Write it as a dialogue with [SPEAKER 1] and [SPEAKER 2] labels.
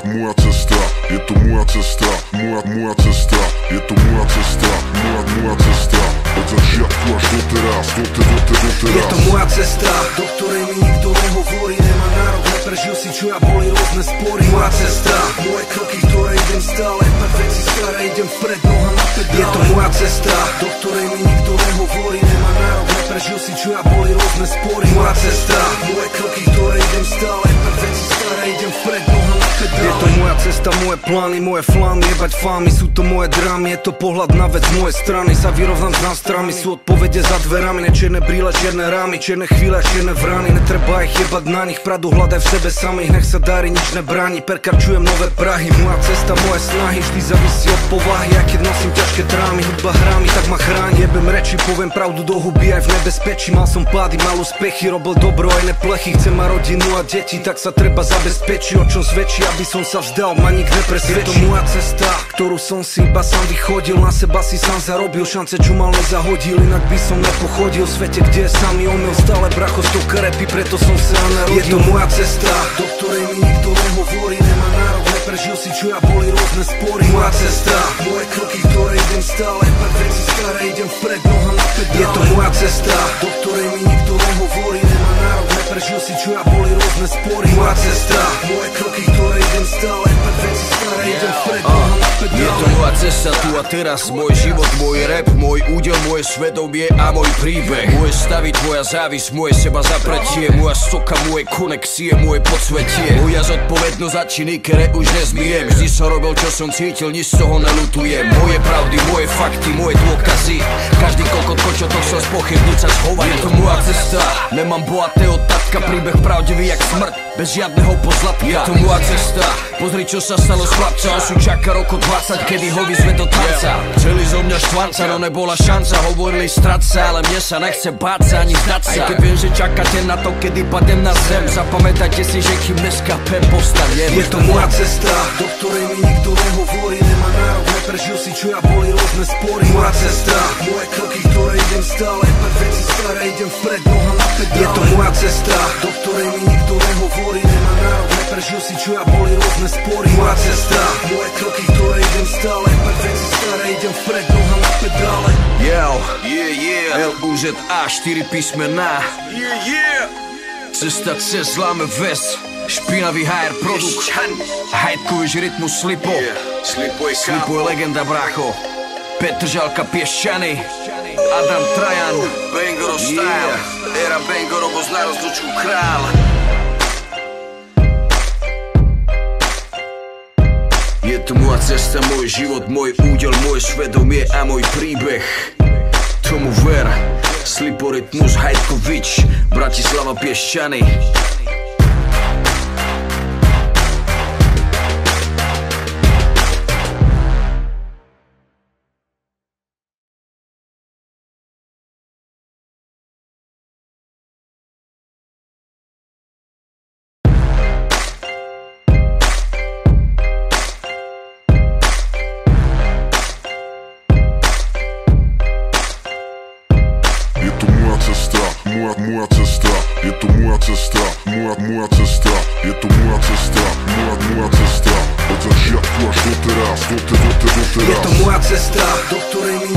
[SPEAKER 1] moja cesta, je to moja cesta, moja cesta, je to moja cesta, moja cesta, od začiatku až doteraz.
[SPEAKER 2] Je to moja cesta, do ktorej mi nikto nehovorí, nemá nárok, neprežil si čo ja, boli rôzne spory. Moja cesta, moje kroky, ktoré idem stále, pred veci staré, idem vpred, noha na pedále. Je to moja cesta, do ktorej mi nikto nehovorí, nemá nárok, neprežil si čo ja, boli rôzne spory. Moja cesta, moje kroky, ktoré idem stále, pred veci staré, idem vpred, noha na pedále. Je to moja cesta, moje plány, moje flámy, jebať fámy, sú to moje drámy, je to pohľad na vec z mojej strany, sa vyrovnám s nástrami, sú odpovede za dverami, ne čierne brýle, čierne rámy, čierne chvíle a čierne vrany, netreba ich jebať na nich, pravdu hľadaj v sebe samých, nech sa darí, nič nebráni, perkarčujem nové Prahy. Moja cesta, moje snahy, vždy závisí od povahy, a keď nosím ťažké drámy, hudba hrá mi, tak ma chráni, jebem reči, poviem pravdu do huby aj v nebezpečí, mal som pády, mal úspechy, robil dobro aj neplechy, chcem mať rodinu a deti, tak sa treba zabezpečiť, o čom svedčí, aby som sa vzdal, ma nik nepresvedčí. Je to moja cesta, ktorú som si iba sám vychodil, na seba si sám zarobil, šance čo mal nezahodil, inak by som nepochodil v svete, kde je samý omyl, stále bracho stovka repy, preto som sa narodil. Je to moja cesta, do ktorej mi nikto nehovorí, nemá nárok, neprežil si čo ja, boli rôzne spory. Moja cesta, moje kroky, ktoré idem stále, pred veci staré, idem vpred, noha na pedále. Je to moja cesta, do ktorej mi nikto nehovorí, nemá nárok, neprežil si čo ja, boli rôzne spory. Moja cesta, moje kroky, ktoré idem stále, pred veci staré, idem vpred, noha na pedále.
[SPEAKER 3] Je to moja cesta tu a teraz, môj život, môj rap, môj údel, moje svedomie a môj príbeh. Moje stavy, tvoja závisť, moje seba zapretie, moja soka, moje konexie, moje podsvetie. Moja zodpovednosť za činy, ktoré už nezmijem. Vždy som robil, čo som cítil, nič z toho nelutujem. Moje pravdy, moje fakty, moje dôkazy. Každý kokotko, čo to chcel spochybniť, sa schová. Je to moja cesta, nemám bohatého tatka, príbeh pravdivý jak smrť, bez žiadneho pozlatka. Je to moja cesta, pozri čo sa stalo s chlapca, on sú čaká roku 20, kedy ho vyzve do tanca. Chceli zo mňa štvanca, no nebola šanca, hovorili strať sa, ale mne sa nechce báť sa ani zdať sa. Aj keď viem, že čakáte na to, kedy padem na zem, zapamätajte si, že kým neskapem, postanem.
[SPEAKER 2] Je to moja cesta, do ktorej mi nikto nehovorí, nemá nárok, neprežil si čo ja, boli rôzne spory. Moja cesta, moje kroky, ktoré idem stále, pred veci staré, idem vpred, noha na pedále. Je to moja cesta, do ktorej mi nikto nehovorí, nemá nárok, neprežil si čo ja, boli rôzne spory. Moja cesta, moje kroky, ktoré idem stále, pred veci staré, idem vpred, noha na pedále.
[SPEAKER 3] L-U-Z-A, 4 písmená. Cesta cez zláme ves, špinavý HR produkt, hajtkovič rytmus Slipo. Slipo je legenda, brácho. Petr Žalka, Piešťany, Adam Trajan, Bangoro style, era Bangoro, bo zná rozlučku král. Je to moja cesta, môj život, môj údel, moje svedomie a môj príbeh. Tomu ver, Slipo rytmus, Hajtkovič, Bratislava, Piešťany.
[SPEAKER 1] Moja cesta, je to moja cesta, moja cesta, je to moja cesta, moja cesta, od začiatku až doteraz.
[SPEAKER 2] Je to moja cesta, do ktorej mi